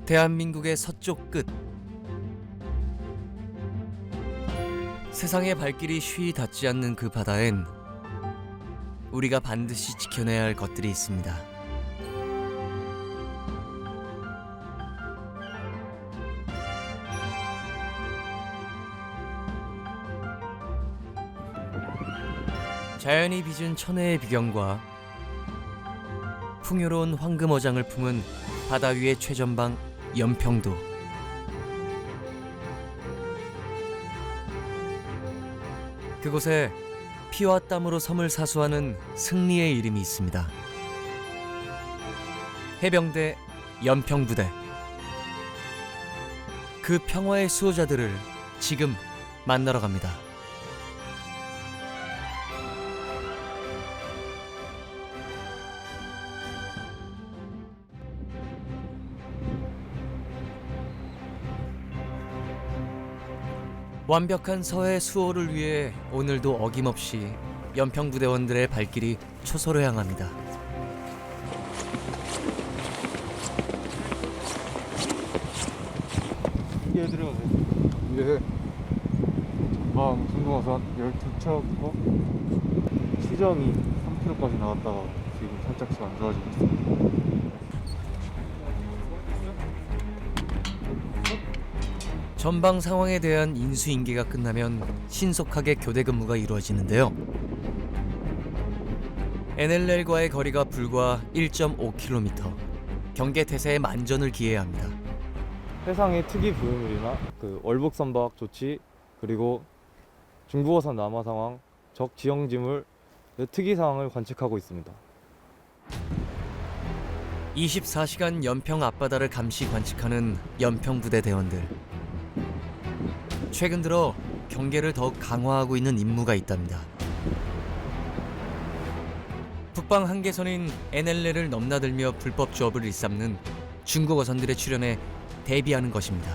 대한민국의 서쪽 끝. 세상의 발길이 쉬이 닿지 않는 그 바다엔 우리가 반드시 지켜내야 할 것들이 있습니다. 자연이 빚은 천혜의 비경과 풍요로운 황금어장을 품은 바다 위의 최전방 연평도. 그곳에 피와 땀으로 섬을 사수하는 승리의 이름이 있습니다. 해병대 연평부대. 그 평화의 수호자들을 지금 만나러 갑니다. 완벽한 서해 수호를 위해 오늘도 어김없이 연평부대원들의 발길이 초소로 향합니다. 이게 들어가세요. 이게 전방 중공어선 12척이고 시정이 3km까지 나갔다가 지금 살짝씩 안 좋아지고 있습니다. 전방 상황에 대한 인수인계가 끝나면 신속하게 교대 근무가 이루어지는데요. NLL과의 거리가 불과 1.5km. 경계 태세에 만전을 기해야 합니다. 해상의 특이 부유물이나 월북 선박 조치 그리고 중국어선 남하 상황, 적 지형지물 특이 상황을 관측하고 있습니다. 24시간 연평 앞바다를 감시 관측하는 연평부대 대원들. 최근 들어 경계를 더욱 강화하고 있는 임무가 있답니다. 북방 한계선인 NLL을 넘나들며 불법 조업을 일삼는 중국 어선들의 출현에 대비하는 것입니다.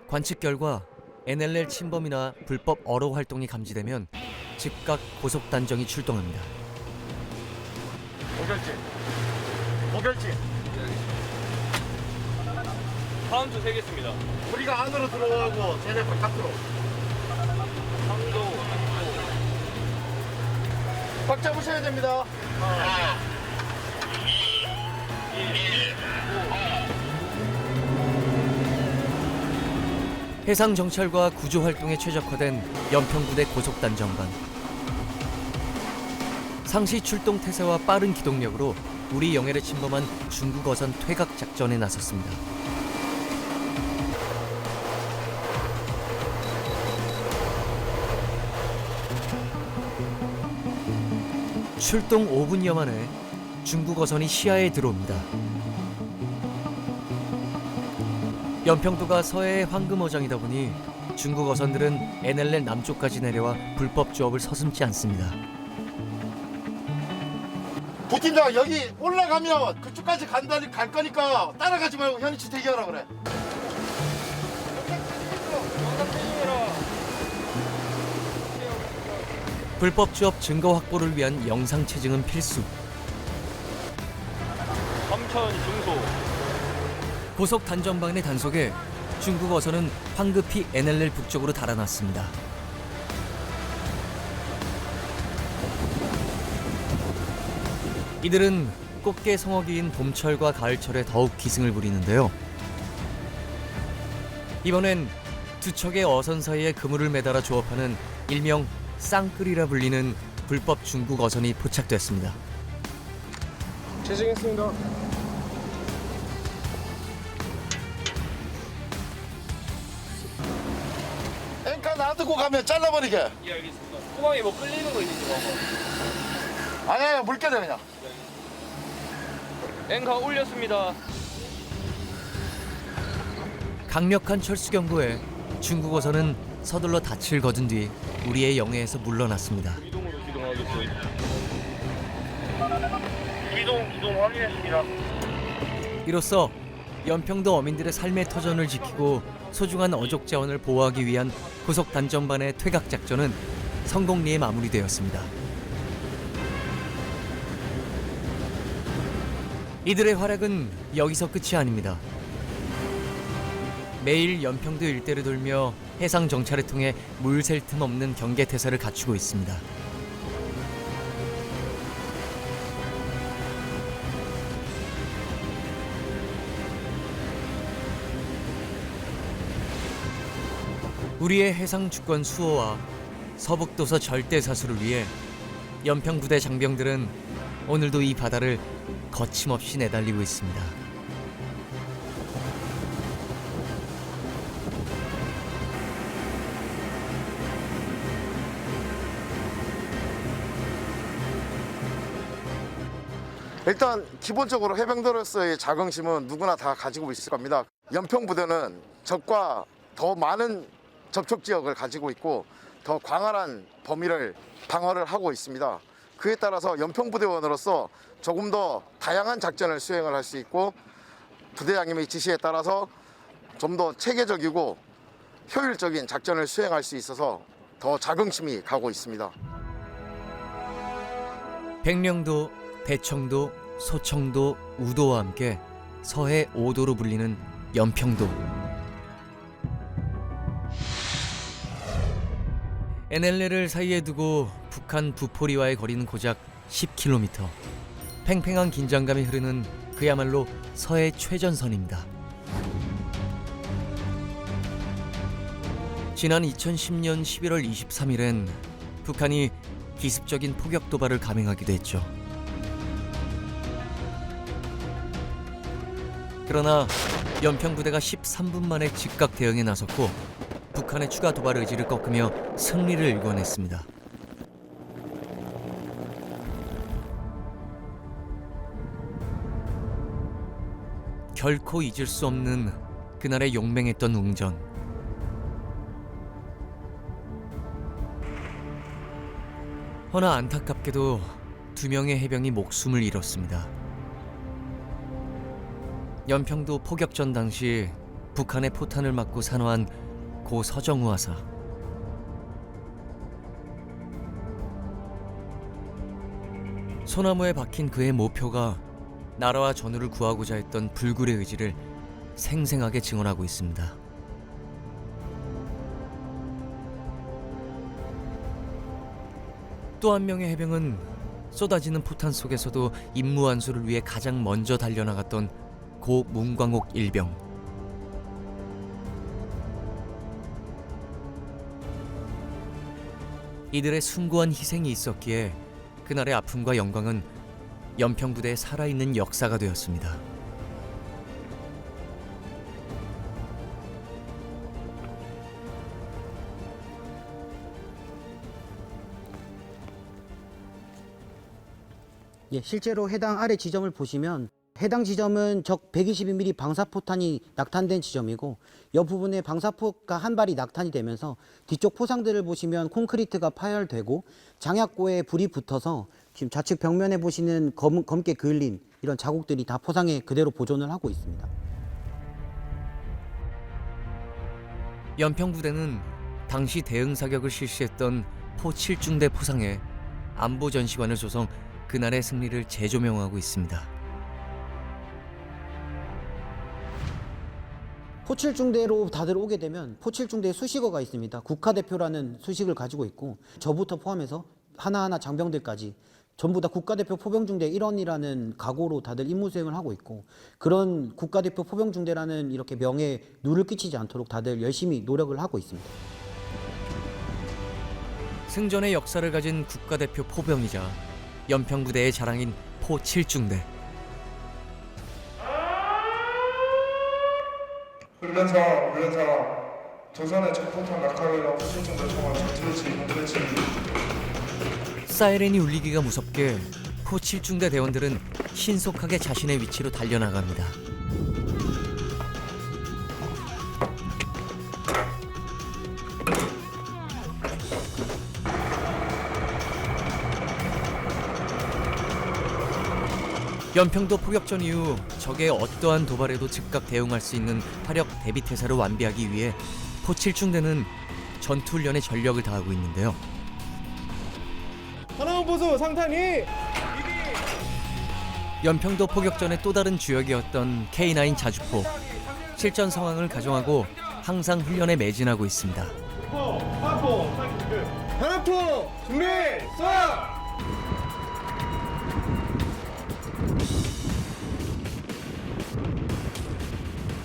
관측 결과 NLL 침범이나 불법 어로 활동이 감지되면 즉각 고속 단정이 출동합니다. 오결지 파운드 세겠습니다. 우리가 안으로 들어가고 쟤네 바깥으로 상도 꽉 잡으셔야 됩니다. 해상 정찰과 구조 활동에 최적화된 연평부대 고속 단정반. 상시 출동 태세와 빠른 기동력으로 우리 영해를 침범한 중국 어선 퇴각 작전에 나섰습니다. 출동 5분여 만에 중국 어선이 시야에 들어옵니다. 연평도가 서해의 황금어장이다 보니 중국 어선들은 NLL 남쪽까지 내려와 불법 조업을 서슴지 않습니다. 부팀장 여기 올라가면 그쪽까지 갈 거니까 따라가지 말고 현위치 대기하라 그래. 불법 조업 증거 확보를 위한 영상 체증은 필수. 삼천 중소 고속 단전방의 단속에 중국 어선은 황급히 NLL 북쪽으로 달아났습니다. 이들은 꽃게 성어기인 봄철과 가을철에 더욱 기승을 부리는데요. 이번엔 두 척의 어선 사이에 그물을 매달아 조업하는 일명 쌍끌이라 불리는 불법 중국 어선이 포착됐습니다. 체증했습니다. 앵카 놔두고 가면 잘라버리게. 예 알겠습니다. 후방에 뭐 끌리는 거 있는지 봐봐. 아니야 물게 돼 그냥. 앵커 올렸습니다. 강력한 철수 경고에 중국 어선은 서둘러 닻을 거둔 뒤 우리의 영해에서 물러났습니다. 이동으로 기동하겠어요. 이동 확인했습니다. 이로써 연평도 어민들의 삶의 터전을 지키고 소중한 어족 자원을 보호하기 위한 고속 단전반의 퇴각 작전은 성공리에 마무리되었습니다. 이들의 활약은 여기서 끝이 아닙니다. 매일 연평도 일대를 돌며 해상 정찰을 통해 물샐 틈 없는 경계 태세를 갖추고 있습니다. 우리의 해상 주권 수호와 서북도서 절대 사수를 위해 연평부대 장병들은 오늘도 이 바다를 거침없이 내달리고 있습니다. 일단 기본적으로 해병대로서의 자긍심은 누구나 다 가지고 있을 겁니다. 연평부대는 적과 더 많은 접촉 지역을 가지고 있고 더 광활한 범위를 방어를 하고 있습니다. 그에 따라서 연평부대원으로서 조금 더 다양한 작전을 수행을 할 수 있고 부대장님의 지시에 따라서 좀 더 체계적이고 효율적인 작전을 수행할 수 있어서 더 자긍심이 가고 있습니다. 백령도, 대청도, 소청도, 우도와 함께 서해 5도로 불리는 연평도. NLL을 사이에 두고 북한 부포리와의 거리는 고작 10km. 팽팽한 긴장감이 흐르는 그야말로 서해 최전선입니다. 지난 2010년 11월 23일엔 북한이 기습적인 포격 도발을 감행하기도 했죠. 그러나 연평부대가 13분 만에 즉각 대응에 나섰고 북한의 추가 도발 의지를 꺾으며 승리를 일궈냈습니다. 결코 잊을 수 없는 그날의 용맹했던 웅전. 허나 안타깝게도 2명의 해병이 목숨을 잃었습니다. 연평도 포격전 당시 북한의 포탄을 맞고 산화한 고 서정우 하사. 소나무에 박힌 그의 모표가 나라와 전우를 구하고자 했던 불굴의 의지를 생생하게 증언하고 있습니다. 또 한 명의 해병은 쏟아지는 포탄 속에서도 임무 완수를 위해 가장 먼저 달려나갔던 고 문광옥 일병. 이들의 숭고한 희생이 있었기에 그날의 아픔과 영광은 연평부대의 살아있는 역사가 되었습니다. 예, 실제로 해당 아래 지점을 보시면 해당 지점은 적 122mm 방사포탄이 낙탄된 지점이고 옆부분에 방사포가 한 발이 낙탄이 되면서 뒤쪽 포상들을 보시면 콘크리트가 파열되고 장약고에 불이 붙어서 지금 좌측 벽면에 보시는 검게 그을린 이런 자국들이 다 포상에 그대로 보존을 하고 있습니다. 연평부대는 당시 대응 사격을 실시했던 포 7중대 포상에 안보 전시관을 조성 그날의 승리를 재조명하고 있습니다. 포7중대로 다들 오게 되면 포7중대에 수식어가 있습니다. 국가대표라는 수식을 가지고 있고 저부터 포함해서 하나하나 장병들까지 전부 다 국가대표 포병중대 일원이라는 각오로 다들 임무 수행을 하고 있고 그런 국가대표 포병중대라는 이렇게 명예에 누를 끼치지 않도록 다들 열심히 노력을 하고 있습니다. 승전의 역사를 가진 국가대표 포병이자 연평부대의 자랑인 포 7중대. 훈련사 조선의 적폭탄 낙하를 포실중 요청한 전투지 사이렌이 울리기가 무섭게 포 7중대 대원들은 신속하게 자신의 위치로 달려나갑니다. 연평도 포격전 이후 적의 어떠한 도발에도 즉각 대응할 수 있는 화력 대비 태세를 완비하기 위해 포 7중대는 전투훈련에 전력을 다하고 있는데요. 하나원 보수 상탄이 연평도 포격전의 또 다른 주역이었던 K9 자주포. 실전 상황을 가정하고 항상 훈련에 매진하고 있습니다. 하나포 준비 쏴.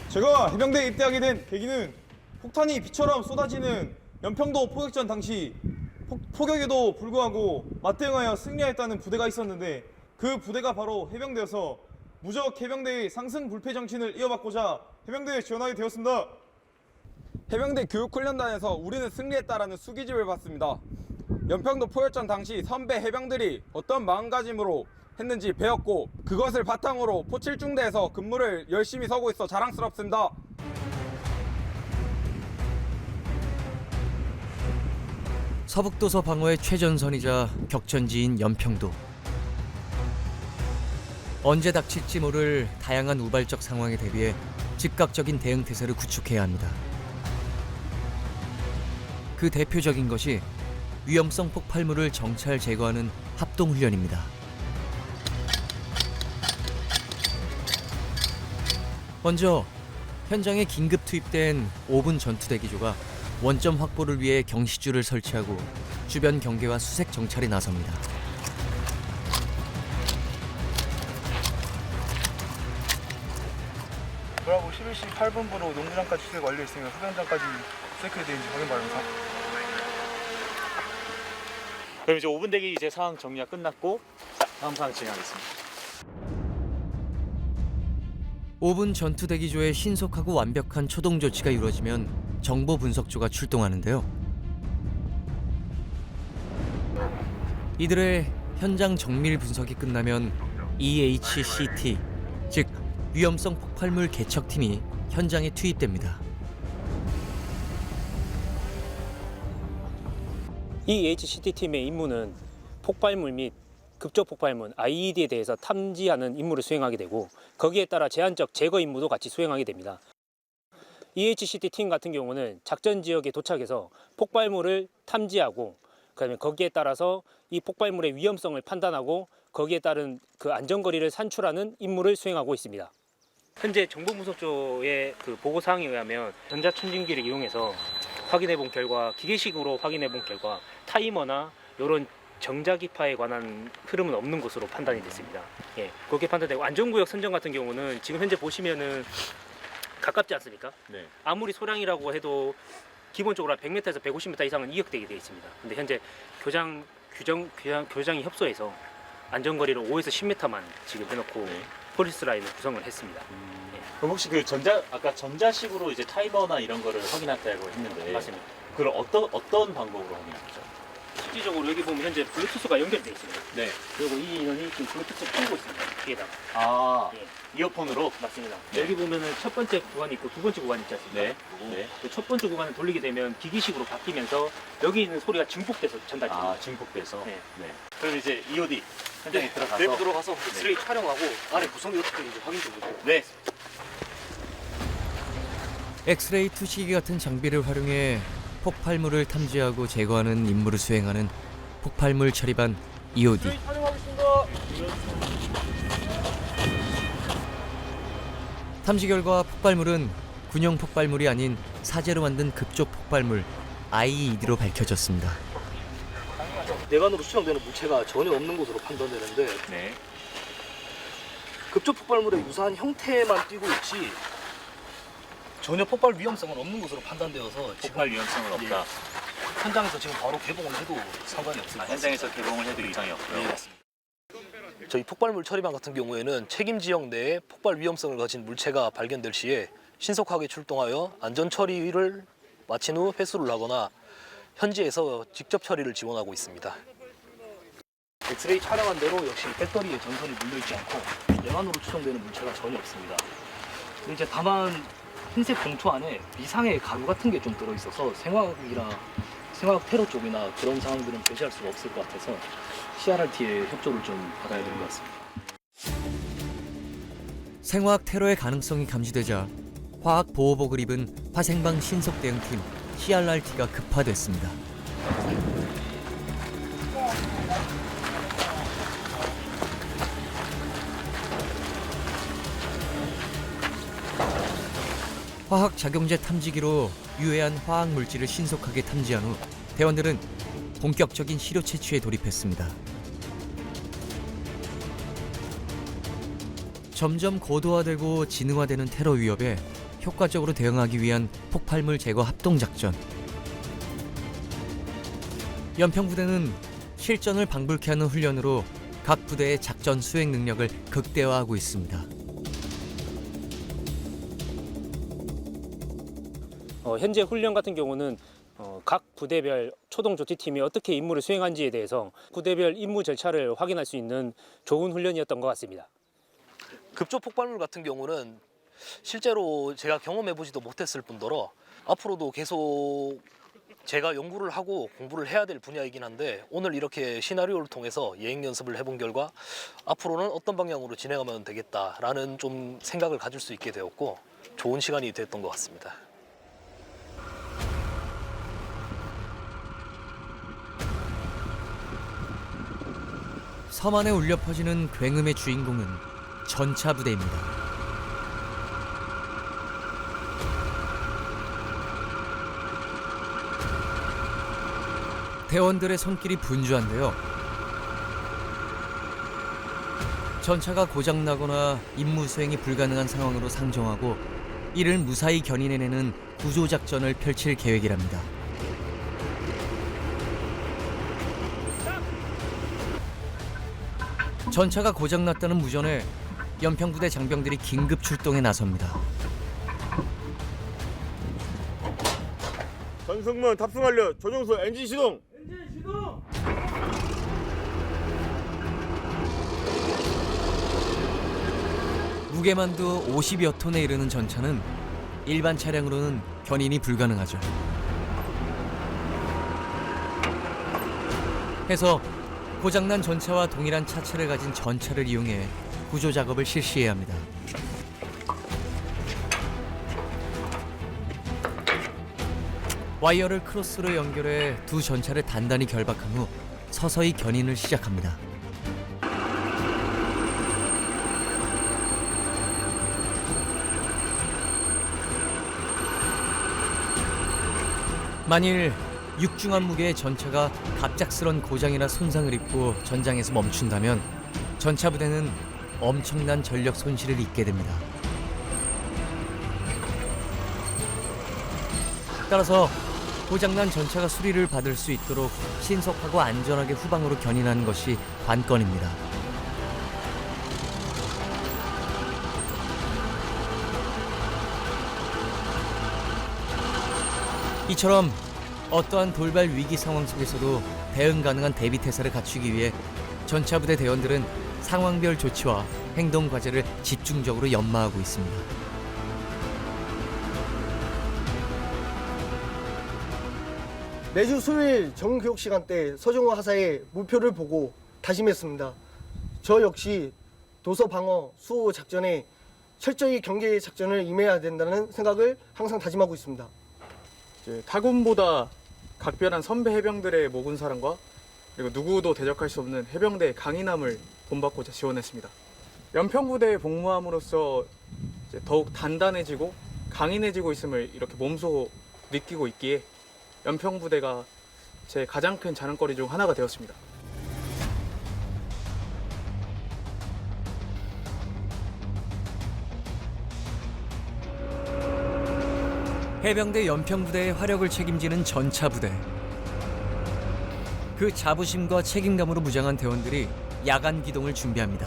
제가 해병대에 입대하게 된 계기는 폭탄이 비처럼 쏟아지는 연평도 포격전 당시 포격에도 불구하고 맞대응하여 승리했다는 부대가 있었는데 그 부대가 바로 해병대여서 무적 해병대의 상승 불패 정신을 이어받고자 해병대에 지원하게 되었습니다. 해병대 교육훈련단에서 우리는 승리했다라는 수기집을 받습니다. 연평도 포격전 당시 선배 해병들이 어떤 마음가짐으로 했는지 배웠고 그것을 바탕으로 포칠중대에서 근무를 열심히 서고 있어 자랑스럽습니다. 서북도서 방어의 최전선이자 격전지인 연평도. 언제 닥칠지 모를 다양한 우발적 상황에 대비해 즉각적인 대응 태세를 구축해야 합니다. 그 대표적인 것이 위험성 폭발물을 정찰 제거하는 합동훈련입니다. 먼저 현장에 긴급 투입된 5분 전투대기조가 원점 확보를 위해 경시줄을 설치하고 주변 경계와 수색 정찰에 나섭니다. 브라보 11시 8분부로 농구장까지 수색 완료했으며 흡연장까지 체크되어 있는지 확인 바랍니다. 그럼 이제 5분 대기 이제 상황 정리가 끝났고 다음 상황 진행하겠습니다. 5분 전투대기조의 신속하고 완벽한 초동 조치가 이루어지면 정보 분석조가 출동하는데요. 이들의 현장 정밀 분석이 끝나면 EHCT, 즉 위험성 폭발물 개척팀이 현장에 투입됩니다. EHCT 팀의 임무는 폭발물 및 급적폭발물 IED에 대해서 탐지하는 임무를 수행하게 되고 거기에 따라 제한적 제거 임무도 같이 수행하게 됩니다. EHCT 팀 같은 경우는 작전 지역에 도착해서 폭발물을 탐지하고 그다음에 거기에 따라서 이 폭발물의 위험성을 판단하고 거기에 따른 그 안전거리를 산출하는 임무를 수행하고 있습니다. 현재 정보분석조의 그 보고사항에 의하면 전자천진기를 이용해서 확인해본 결과, 기계식으로 확인해본 결과 타이머나 이런 정자기파에 관한 흐름은 없는 것으로 판단이 됐습니다. 예, 그렇게 판단되고 안전구역 선정 같은 경우는 지금 현재 보시면은 가깝지 않습니까? 네. 아무리 소량이라고 해도 기본적으로 100m에서 150m 이상은 이역되게 되어 있습니다. 근데 현재 교장이 협소해서 안전거리를 5에서 10m만 지금 해놓고 네. 폴리스 라인을 구성을 했습니다. 그럼 혹시 그 아까 전자식으로 이제 타이머나 이런 거를 확인한다고 했는데 맞습니다. 그걸 어떤 방법으로 확인하죠? 실질적으로 여기 보면 현재 블루투스가 연결되어 있습니다. 네. 그리고 이 인원이 지금 블루투스를 풀고 있습니다. 뒤에다가. 아, 예. 이어폰으로? 맞습니다. 네. 여기 보면은 첫 번째 구간이 있고 두 번째 구간이 있지 않습니까? 네. 네. 그 첫 번째 구간을 돌리게 되면 기기식으로 바뀌면서 여기 있는 소리가 증폭돼서 전달됩니다. 아, 증폭돼서? 네. 네. 그럼 이제 EOD 현장에 들어가서 내부 들어가서 엑스레이 촬영하고 안에 구성이 어떻게 되는지 확인 좀 해보고. 네. 엑스레이 투시기 같은 장비를 활용해 폭발물을 탐지하고 제거하는 임무를 수행하는 폭발물 처리반 EOD. 탐지 결과 폭발물은 군용 폭발물이 아닌 사제로 만든 급조 폭발물 IED로 밝혀졌습니다. 내관으로 수정되는 물체가 전혀 없는 것으로 판단되는데 네. 급적 폭발물의 유사한 형태만 띄고 있지 전혀 폭발 위험성은 없는 것으로 판단되어서 지금 폭발 위험성은 없다. 현장에서 지금 바로 개봉을 해도 상관이 없습니다. 현장에서 개봉을 해도 이상이 없고요. 네, 맞습니다. 저희 폭발물 처리반 같은 경우에는 책임 지역 내에 폭발 위험성을 가진 물체가 발견될 시에 신속하게 출동하여 안전 처리를 마친 후 회수를 하거나 현지에서 직접 처리를 지원하고 있습니다. 엑스레이 촬영한 대로 역시 배터리에 전선이 물려있지 않고 내관으로 추정되는 물체가 전혀 없습니다. 근데 이제 다만 흰색 봉투 안에 미상의 가루 같은 게 좀 들어있어서 생화학 테러 쪽이나 그런 상황들은 배제할 수가 없을 것 같아서 CRRT의 협조를 좀 받아야 될 것 같습니다. 생화학 테러의 가능성이 감지되자 화학 보호복을 입은 화생방 신속 대응팀 CRRT가 급파됐습니다. 화학 작용제 탐지기로 유해한 화학 물질을 신속하게 탐지한 후 대원들은 본격적인 시료 채취에 돌입했습니다. 점점 고도화되고 지능화되는 테러 위협에 효과적으로 대응하기 위한 폭발물 제거 합동작전. 연평부대는 실전을 방불케 하는 훈련으로 각 부대의 작전 수행 능력을 극대화하고 있습니다. 현재 훈련 같은 경우는 각 부대별 초동조치팀이 어떻게 임무를 수행한지에 대해서 부대별 임무 절차를 확인할 수 있는 좋은 훈련이었던 것 같습니다. 급조 폭발물 같은 경우는 실제로 제가 경험해보지도 못했을 뿐더러 앞으로도 계속 제가 연구를 하고 공부를 해야 될 분야이긴 한데 오늘 이렇게 시나리오를 통해서 예행 연습을 해본 결과 앞으로는 어떤 방향으로 진행하면 되겠다라는 좀 생각을 가질 수 있게 되었고 좋은 시간이 됐던 것 같습니다. 섬 안에 울려 퍼지는 굉음의 주인공은 전차부대입니다. 대원들의 손길이 분주한데요. 전차가 고장나거나 임무 수행이 불가능한 상황으로 상정하고 이를 무사히 견인해내는 구조작전을 펼칠 계획이랍니다. 전차가 고장났다는 무전에 연평부대 장병들이 긴급 출동에 나섭니다. 전승문 탑승 완료. 조종수 엔진 시동. 무게만도 50여 톤에 이르는 전차는 일반 차량으로는 견인이 불가능하죠. 해서 고장난 전차와 동일한 차체를 가진 전차를 이용해 구조 작업을 실시해야 합니다. 와이어를 크로스로 연결해 두 전차를 단단히 결박한 후 서서히 견인을 시작합니다. 만일 육중한 무게의 전차가 갑작스런 고장이나 손상을 입고 전장에서 멈춘다면 전차 부대는 엄청난 전력 손실을 입게 됩니다. 따라서 고장난 전차가 수리를 받을 수 있도록 신속하고 안전하게 후방으로 견인하는 것이 관건입니다. 이처럼 어떠한 돌발 위기 상황 속에서도 대응 가능한 대비 태세를 갖추기 위해 전차 부대 대원들은 상황별 조치와 행동 과제를 집중적으로 연마하고 있습니다. 매주 수요일 정교육 시간대 서정호 하사의 목표를 보고 다짐했습니다. 저 역시 도서 방어 수호 작전에 철저히 경계 작전을 임해야 된다는 생각을 항상 다짐하고 있습니다. 타군보다 각별한 선배 해병들의 모군 사랑과 그리고 누구도 대적할 수 없는 해병대의 강인함을 본받고자 지원했습니다. 연평부대에 복무함으로써 더욱 단단해지고 강인해지고 있음을 이렇게 몸소 느끼고 있기에 연평부대가 제 가장 큰 자랑거리 중 하나가 되었습니다. 해병대 연평부대의 화력을 책임지는 전차부대. 그 자부심과 책임감으로 무장한 대원들이 야간 기동을 준비합니다.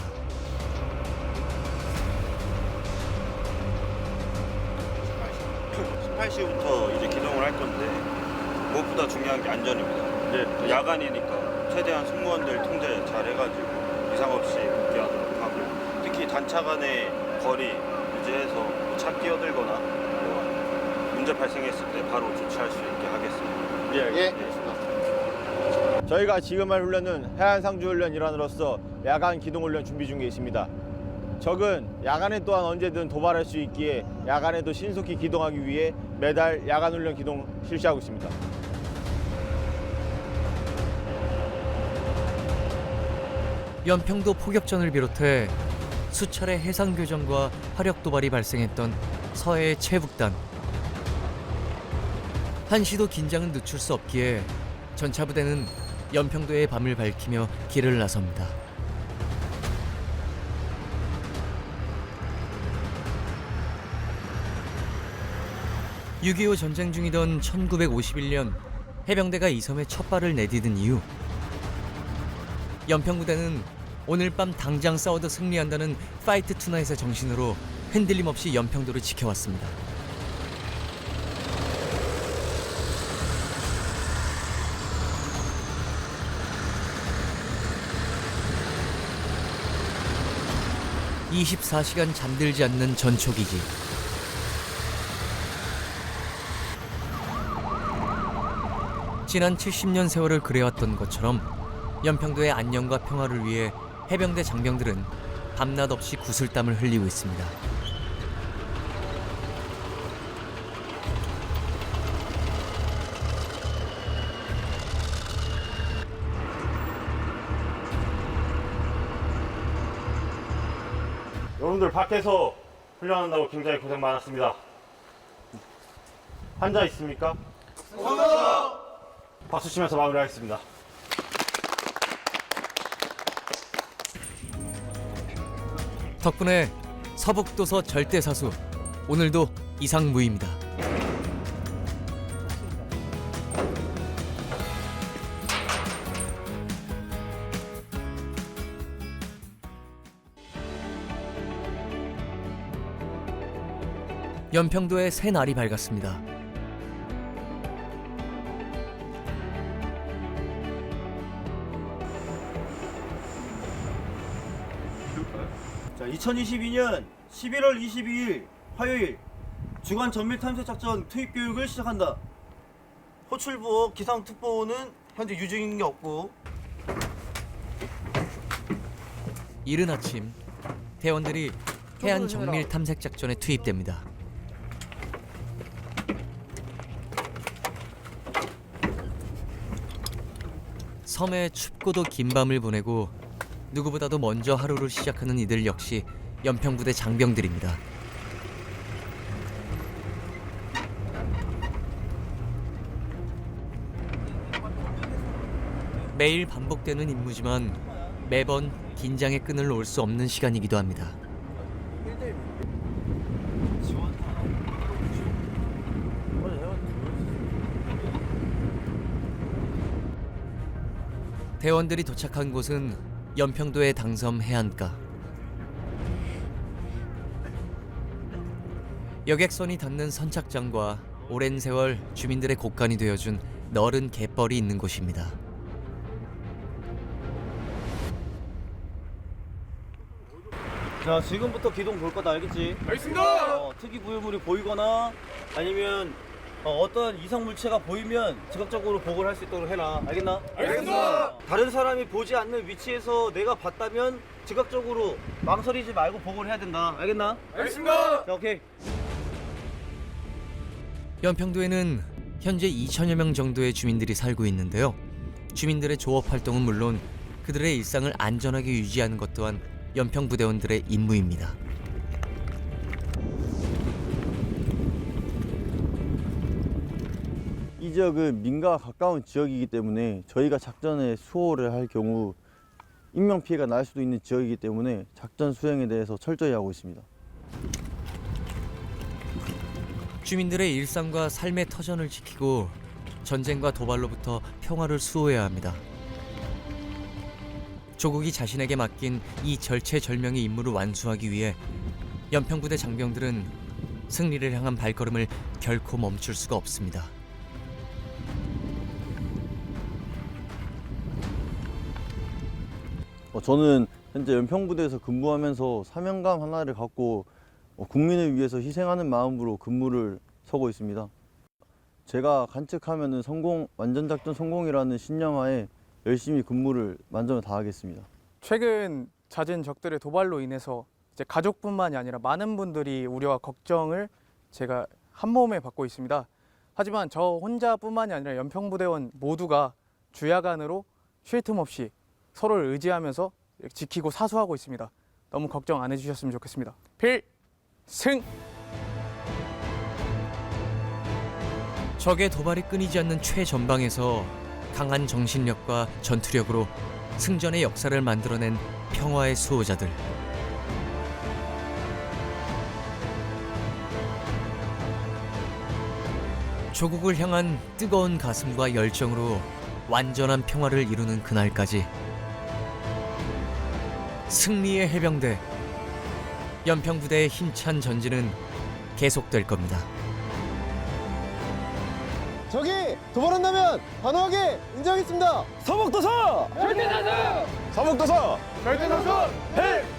(18시부터) 이제 기동을 할 건데 무엇보다 중요한 게 안전입니다. 야간이니까 최대한 승무원들 통제 잘 해가지고 이상 없이 복귀하도록 하고, 특히 단차 간의 거리 유지해서 차 끼어들거나 문제 발생했을 때 바로 조치할 수 있게 하겠습니다. 예. 저희가 지금 할 훈련은 해안상주 훈련 일환으로서 야간 기동훈련 준비 중에 있습니다. 적은 야간에 또한 언제든 도발할 수 있기에 야간에도 신속히 기동하기 위해 매달 야간 훈련 기동 실시하고 있습니다. 연평도 포격전을 비롯해 수차례 해상 교전과 화력 도발이 발생했던 서해의 체북단. 한시도 긴장은 늦출 수 없기에 전차부대는 연평도의 밤을 밝히며 길을 나섭니다. (6.25) 전쟁 중이던 1951년 해병대가 이 섬에 첫 발을 내디딘 이후 연평부대는 오늘 밤 당장 싸워도 승리한다는 파이트 투나잇의 정신으로 흔들림 없이 연평도를 지켜왔습니다. (24시간) 잠들지 않는 전초기지. 지난 70년 세월을 그래왔던 것처럼 연평도의 안녕과 평화를 위해 해병대 장병들은 밤낮 없이 구슬땀을 흘리고 있습니다. 여러분들 밖에서 훈련한다고 굉장히 고생 많았습니다. 환자 있습니까? 박수 치면서 마무리하겠습니다. 덕분에 서북도서 절대사수, 오늘도 이상무입니다. 연평도에 새 날이 밝았습니다. 자, 2022년 11월 22일 화요일 주간 전밀 탐색 작전 투입 교육을 시작한다. 호출부호 기상특보는 현재 유증인 게 없고. 이른 아침 대원들이 해안 정밀 탐색 작전에 투입됩니다. 섬에 춥고도 긴 밤을 보내고 누구보다도 먼저 하루를 시작하는 이들 역시 연평부대 장병들입니다. 매일 반복되는 임무지만 매번 긴장의 끈을 놓을 수 없는 시간이기도 합니다. 대원들이 도착한 곳은 연평도의 당섬 해안가. 여객선이 닿는 선착장과 오랜 세월 주민들의 곳간이 되어준 너른 갯벌이 있는 곳입니다. 자, 지금부터 기동 볼 거다, 알겠지? 알겠습니다. 특이 부유물이 보이거나 아니면 어떤 이상 물체가 보이면 즉각적으로 보고를 할 수 있도록 해라. 알겠나? 알겠습니다. 다른 사람이 보지 않는 위치에서 내가 봤다면 즉각적으로 망설이지 말고 보고를 해야 된다. 알겠나? 알겠습니다. 자, 오케이. 연평도에는 현재 2천여 명 정도의 주민들이 살고 있는데요. 주민들의 조업 활동은 물론 그들의 일상을 안전하게 유지하는 것 또한 연평부대원들의 임무입니다. 이 지역은 민가와 가까운 지역이기 때문에 저희가 작전에 수호를 할 경우 인명피해가 날 수도 있는 지역이기 때문에 작전 수행에 대해서 철저히 하고 있습니다. 주민들의 일상과 삶의 터전을 지키고 전쟁과 도발로부터 평화를 수호해야 합니다. 조국이 자신에게 맡긴 이 절체절명의 임무를 완수하기 위해 연평부대 장병들은 승리를 향한 발걸음을 결코 멈출 수가 없습니다. 저는 현재 연평부대에서 근무하면서 사명감 하나를 갖고 국민을 위해서 희생하는 마음으로 근무를 서고 있습니다. 제가 관측하면은 성공, 완전작전 성공이라는 신념하에 열심히 근무를 만점을 다하겠습니다. 최근 잦은 적들의 도발로 인해서 이제 가족뿐만이 아니라 많은 분들이 우려와 걱정을 제가 한몸에 받고 있습니다. 하지만 저 혼자뿐만이 아니라 연평부대원 모두가 주야간으로 쉴 틈 없이 서로를 의지하면서 지키고 사수하고 있습니다. 너무 걱정 안 해주셨으면 좋겠습니다. 필승! 적의 도발이 끊이지 않는 최전방에서 강한 정신력과 전투력으로 승전의 역사를 만들어낸 평화의 수호자들. 조국을 향한 뜨거운 가슴과 열정으로 완전한 평화를 이루는 그날까지 승리의 해병대, 연평부대의 힘찬 전진은 계속될 겁니다. 적이 도발한다면 단호하게 인정하겠습니다. 서북도서! 절대 단수! 서북도서! 절대 단수!